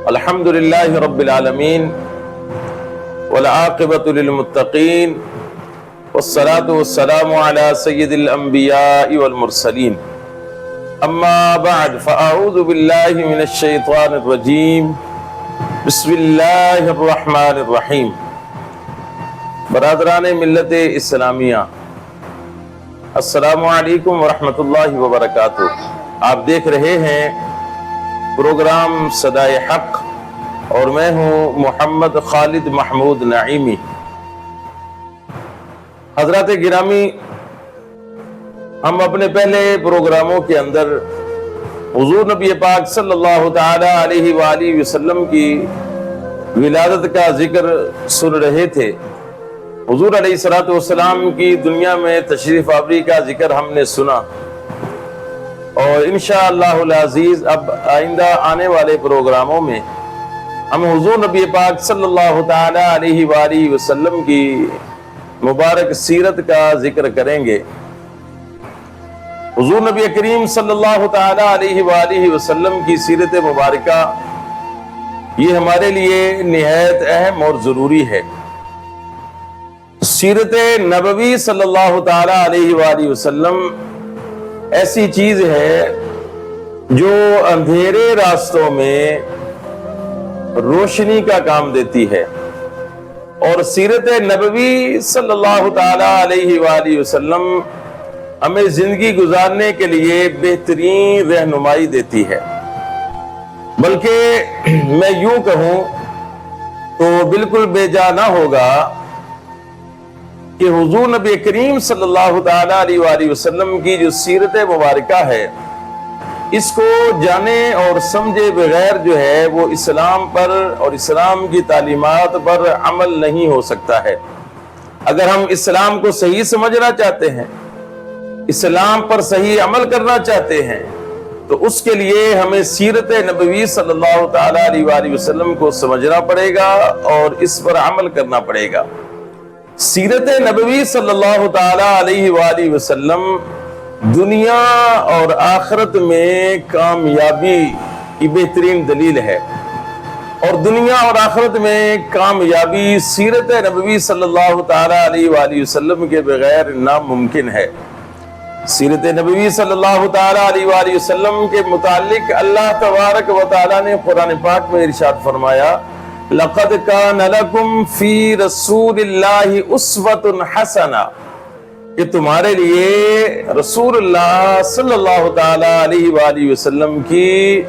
الحمد للہ رب العالمین والعاقبۃ للمتقین والصلاة والسلام علی سید الانبیاء والمرسلین اما بعد فاعوذ باللہ من الشیطان الرجیم بسم اللہ الرحمن الرحیم۔ برادران ملت اسلامیہ، السلام علیکم ورحمۃ اللہ وبرکاتہ۔ آپ دیکھ رہے ہیں پروگرام صدائے حق اور میں ہوں محمد خالد محمود نعیمی۔ حضرات گرامی، ہم اپنے پہلے پروگراموں کے اندر حضور نبی پاک صلی اللہ تعالی علیہ وآلہ وسلم کی ولادت کا ذکر سن رہے تھے۔ حضور علیہ الصلوۃ والسلام کی دنیا میں تشریف آوری کا ذکر ہم نے سنا، اور انشاءاللہ العزیز اب آئندہ آنے والے پروگراموں میں ہم حضور نبی پاک صلی اللہ تعالی علیہ وآلہ وسلم کی مبارک سیرت کا ذکر کریں گے۔ حضور نبی کریم صلی اللہ تعالی علیہ وآلہ وسلم کی سیرت مبارکہ یہ ہمارے لیے نہایت اہم اور ضروری ہے۔ سیرت نبوی صلی اللہ تعالی علیہ وآلہ وسلم ایسی چیز ہے جو اندھیرے راستوں میں روشنی کا کام دیتی ہے، اور سیرت نبوی صلی اللہ تعالی علیہ وآلہ وسلم ہمیں زندگی گزارنے کے لیے بہترین رہنمائی دیتی ہے۔ بلکہ میں یوں کہوں تو بالکل بے جا نہ ہوگا کہ حضور نبی کریم صلی اللہ تعالی علیہ وآلہ وسلم کی جو سیرت مبارکہ ہے، اس کو جانے اور سمجھے بغیر جو ہے وہ اسلام پر اور اسلام کی تعلیمات پر عمل نہیں ہو سکتا ہے۔ اگر ہم اسلام کو صحیح سمجھنا چاہتے ہیں، اسلام پر صحیح عمل کرنا چاہتے ہیں، تو اس کے لیے ہمیں سیرت نبوی صلی اللہ تعالی علیہ وآلہ وسلم کو سمجھنا پڑے گا اور اس پر عمل کرنا پڑے گا۔ سیرت نبوی صلی اللہ تعالی علیہ وآلہ وسلم دنیا اور آخرت میں کامیابی کی بہترین دلیل ہے، اور دنیا اور آخرت میں کامیابی سیرت نبوی صلی اللہ تعالی علیہ وآلہ وسلم کے بغیر ناممکن ہے۔ سیرت نبوی صلی اللہ تعالی علیہ وآلہ وسلم کے متعلق اللہ تبارک و تعالی نے قرآن پاک میں ارشاد فرمایا، لَقَدْ كَانَ لَكُمْ فِي رَسُولِ اللَّهِ أُسْوَةٌ حَسَنَةٌ، کہ تمہارے لیے رسول اللہ صلی اللہ تعالی علیہ وآلہ وسلم کی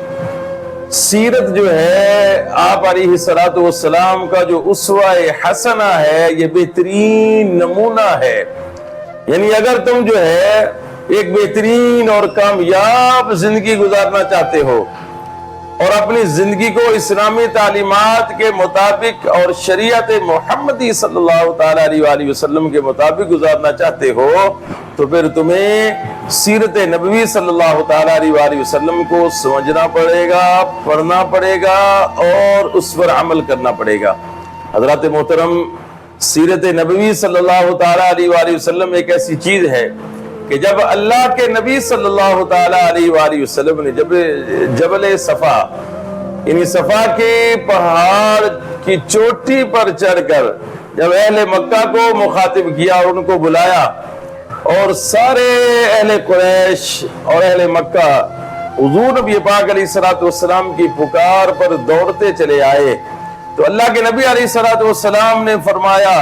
سیرت جو ہے، آپ علیہ الصلوۃ والسلام کا جو اسوہ حسنہ ہے، یہ بہترین نمونہ ہے۔ یعنی اگر تم جو ہے ایک بہترین اور کامیاب زندگی گزارنا چاہتے ہو اور اپنی زندگی کو اسلامی تعلیمات کے مطابق اور شریعت محمدی صلی اللہ تعالی علیہ وآلہ وسلم کے مطابق گزارنا چاہتے ہو، تو پھر تمہیں سیرت نبوی صلی اللہ تعالی علیہ وآلہ وسلم کو سمجھنا پڑے گا، پڑھنا پڑے گا اور اس پر عمل کرنا پڑے گا۔ حضرات محترم، سیرت نبوی صلی اللہ تعالی علیہ وآلہ وسلم ایک ایسی چیز ہے کہ جب اللہ کے نبی صلی اللہ تعالی علیہ وآلہ وسلم نے جبل صفا، یعنی صفا کے پہاڑ کی چوٹی پر چڑھ کر جب اہل مکہ کو مخاطب کیا اور ان کو بلایا، اور سارے اہل قریش اور اہل مکہ حضور نبی پاک علیہ الصلوۃ والسلام کی پکار پر دوڑتے چلے آئے، تو اللہ کے نبی علیہ الصلوۃ والسلام نے فرمایا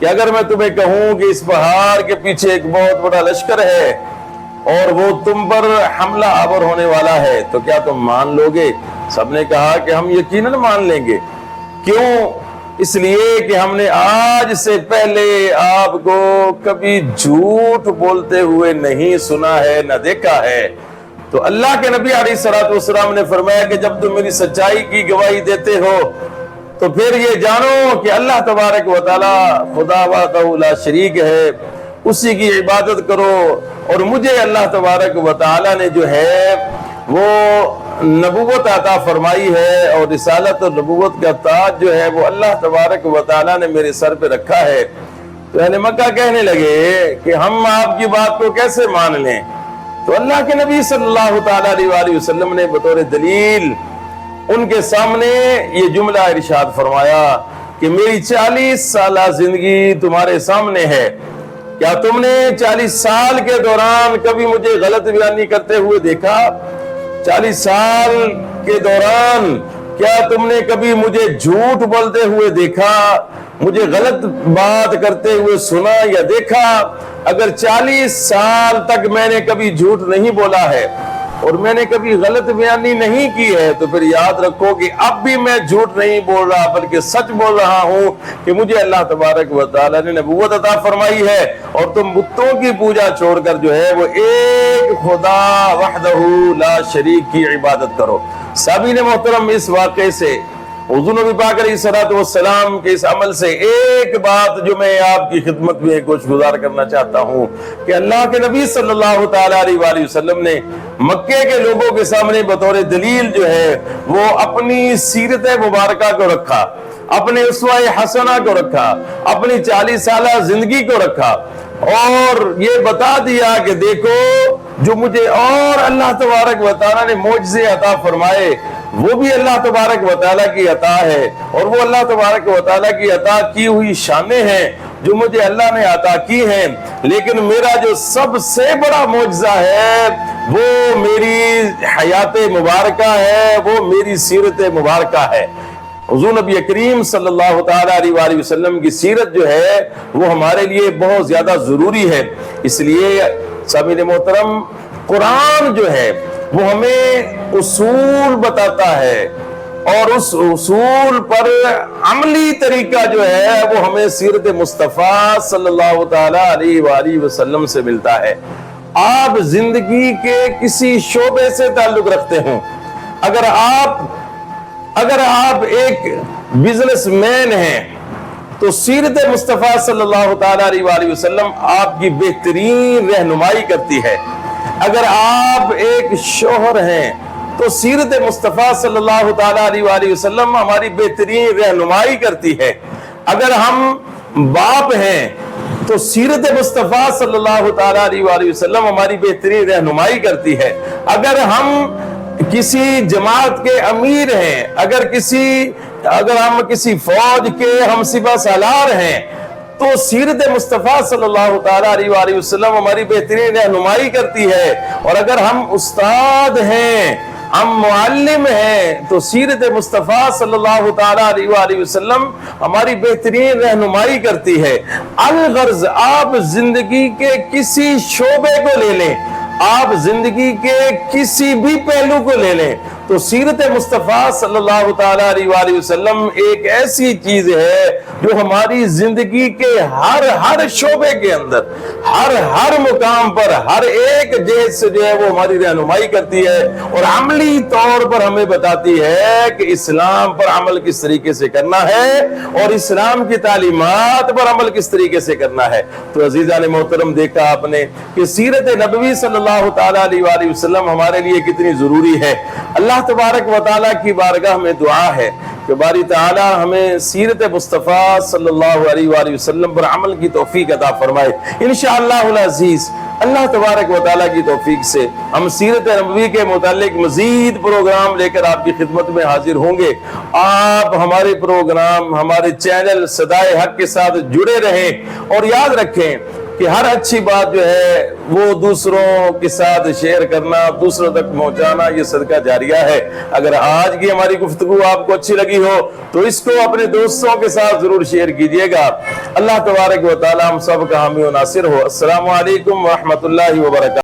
کہ اگر میں تمہیں کہوں کہ اس پہاڑ کے پیچھے ایک بہت بڑا لشکر ہے اور وہ تم پر حملہ آور ہونے والا ہے، تو کیا تم مان لو گے؟ سب نے کہا کہ ہم یقیناً مان لیں گے۔ کیوں؟ اس لیے کہ ہم نے آج سے پہلے آپ کو کبھی جھوٹ بولتے ہوئے نہیں سنا ہے، نہ دیکھا ہے۔ تو اللہ کے نبی علیہ الصلوۃ والسلام نے فرمایا کہ جب تم میری سچائی کی گواہی دیتے ہو تو پھر یہ جانو کہ اللہ تبارک و تعالی خدا وحدہ لا شریک ہے، اسی کی عبادت کرو، اور مجھے اللہ تبارک و تعالی نے جو ہے وہ نبوت عطا فرمائی ہے، اور رسالت اور نبوت کا تاج جو ہے وہ اللہ تبارک و تعالی نے میرے سر پہ رکھا ہے۔ تو اہل مکہ کہنے لگے کہ ہم آپ کی بات کو کیسے مان لیں؟ تو اللہ کے نبی صلی اللہ تعالی علیہ وآلہ وسلم نے بطور دلیل ان کے سامنے یہ جملہ ارشاد فرمایا کہ میری 40 سالہ زندگی تمہارے سامنے ہے، کیا تم نے 40 سال کے دوران کبھی مجھے غلط بیانی کرتے ہوئے دیکھا؟ 40 سال کے دوران کیا تم نے کبھی مجھے جھوٹ بولتے ہوئے دیکھا، مجھے غلط بات کرتے ہوئے سنا یا دیکھا؟ اگر 40 سال تک میں نے کبھی جھوٹ نہیں بولا ہے اور میں نے کبھی غلط بیانی نہیں کی ہے تو پھر یاد رکھو کہ اب بھی میں جھوٹ نہیں بول رہا بلکہ سچ بول رہا ہوں کہ مجھے اللہ تبارک و تعالیٰ نے نبوت عطا فرمائی ہے، اور تم بتوں کی پوجا چھوڑ کر جو ہے وہ ایک خدا وحدہ لا شریک کی عبادت کرو۔ سامعین محترم، اس واقعے سے حضور نبی پاک علیہ الصلوۃ والسلام کے اس عمل سے ایک بات جو میں آپ کی خدمت میں کچھ گزار کرنا چاہتا ہوں کہ اللہ کے نبی صلی اللہ تعالیٰ علیہ وآلہ وسلم نے مکے کے لوگوں کے سامنے بطور دلیل جو ہے وہ اپنی سیرت مبارکہ کو رکھا، اپنے اسوہ حسنہ کو رکھا، اپنی 40 سالہ زندگی کو رکھا، اور یہ بتا دیا کہ دیکھو جو مجھے اور اللہ تبارک و تعالیٰ نے معجزے عطا فرمائے وہ بھی اللہ تبارک و تعالیٰ کی عطا ہے، اور وہ اللہ تبارک و تعالیٰ کی عطا کی ہوئی شانیں ہیں جو مجھے اللہ نے عطا کی ہیں، لیکن میرا جو سب سے بڑا معجزہ ہے وہ میری حیات مبارکہ ہے، وہ میری سیرت مبارکہ ہے۔ حضور نبی کریم صلی اللہ تعالیٰ علیہ وآلہ وسلم کی سیرت جو ہے وہ ہمارے لیے بہت زیادہ ضروری ہے۔ اس لیے سامعین محترم، قرآن جو ہے وہ ہمیں اصول بتاتا ہے، اور اس اصول پر عملی طریقہ جو ہے وہ ہمیں سیرت مصطفیٰ صلی اللہ تعالیٰ علیہ وآلہ وسلم سے ملتا ہے۔ آپ زندگی کے کسی شعبے سے تعلق رکھتے ہوں، اگر آپ ایک بزنس مین ہیں تو سیرت مصطفیٰ صلی اللہ تعالیٰ علیہ وآلہ وسلم آپ کی بہترین رہنمائی کرتی ہے۔ اگر آپ ایک شوہر ہیں تو سیرت مصطفیٰ صلی اللہ تعالیٰ علیہ وآلہ وسلم ہماری بہترین رہنمائی کرتی ہے۔ اگر ہم باپ ہیں تو سیرت مصطفیٰ صلی اللہ تعالیٰ علیہ وآلہ وسلم ہماری بہترین رہنمائی کرتی ہے۔ اگر ہم کسی جماعت کے امیر ہیں، اگر ہم کسی فوج کے ہم سپہ سالار ہیں تو سیرت مصطفیٰ صلی اللہ تعالیٰ علیہ وآلہ وسلم ہماری بہترین رہنمائی کرتی ہے۔ اور اگر ہم استاد ہیں، ہم معلم ہیں تو سیرت مصطفیٰ صلی اللہ تعالیٰ علیہ وآلہ وسلم ہماری بہترین رہنمائی کرتی ہے۔ الغرض آپ زندگی کے کسی شعبے کو لے لیں، آپ زندگی کے کسی بھی پہلو کو لے لیں تو سیرت مصطفیٰ صلی اللہ تعالیٰ علیہ وآلہ وسلم ایک ایسی چیز ہے جو ہماری زندگی کے ہر شعبے کے اندر، ہر مقام پر، ہر ایک جہت سے جو ہے وہ ہماری رہنمائی کرتی ہے، اور عملی طور پر ہمیں بتاتی ہے کہ اسلام پر عمل کس طریقے سے کرنا ہے اور اسلام کی تعلیمات پر عمل کس طریقے سے کرنا ہے۔ تو عزیزان محترم، دیکھا آپ نے کہ سیرت نبوی صلی اللہ تعالیٰ علیہ وآلہ وسلم ہمارے لیے کتنی ضروری ہے۔ اللہ تبارک و تعالیٰ کی بارگاہ میں دعا ہے کہ باری تعالیٰ ہمیں سیرت مصطفیٰ صلی اللہ علیہ وآلہ وسلم پر عمل کی توفیق عطا فرمائے۔ انشاءاللہ العزیز اللہ تبارک و تعالیٰ کی توفیق سے ہم سیرت نبوی کے متعلق مزید پروگرام لے کر آپ کی خدمت میں حاضر ہوں گے۔ آپ ہمارے پروگرام، ہمارے چینل صدائے حق کے ساتھ جڑے رہیں، اور یاد رکھیں کہ ہر اچھی بات جو ہے وہ دوسروں کے ساتھ شیئر کرنا، دوسروں تک پہنچانا، یہ صدقہ جاریہ ہے۔ اگر آج کی ہماری گفتگو آپ کو اچھی لگی ہو تو اس کو اپنے دوستوں کے ساتھ ضرور شیئر کیجئے گا۔ اللہ تبارک و تعالی ہم سب کا حامی و ناصر ہو۔ السلام علیکم ورحمۃ اللہ وبرکاتہ۔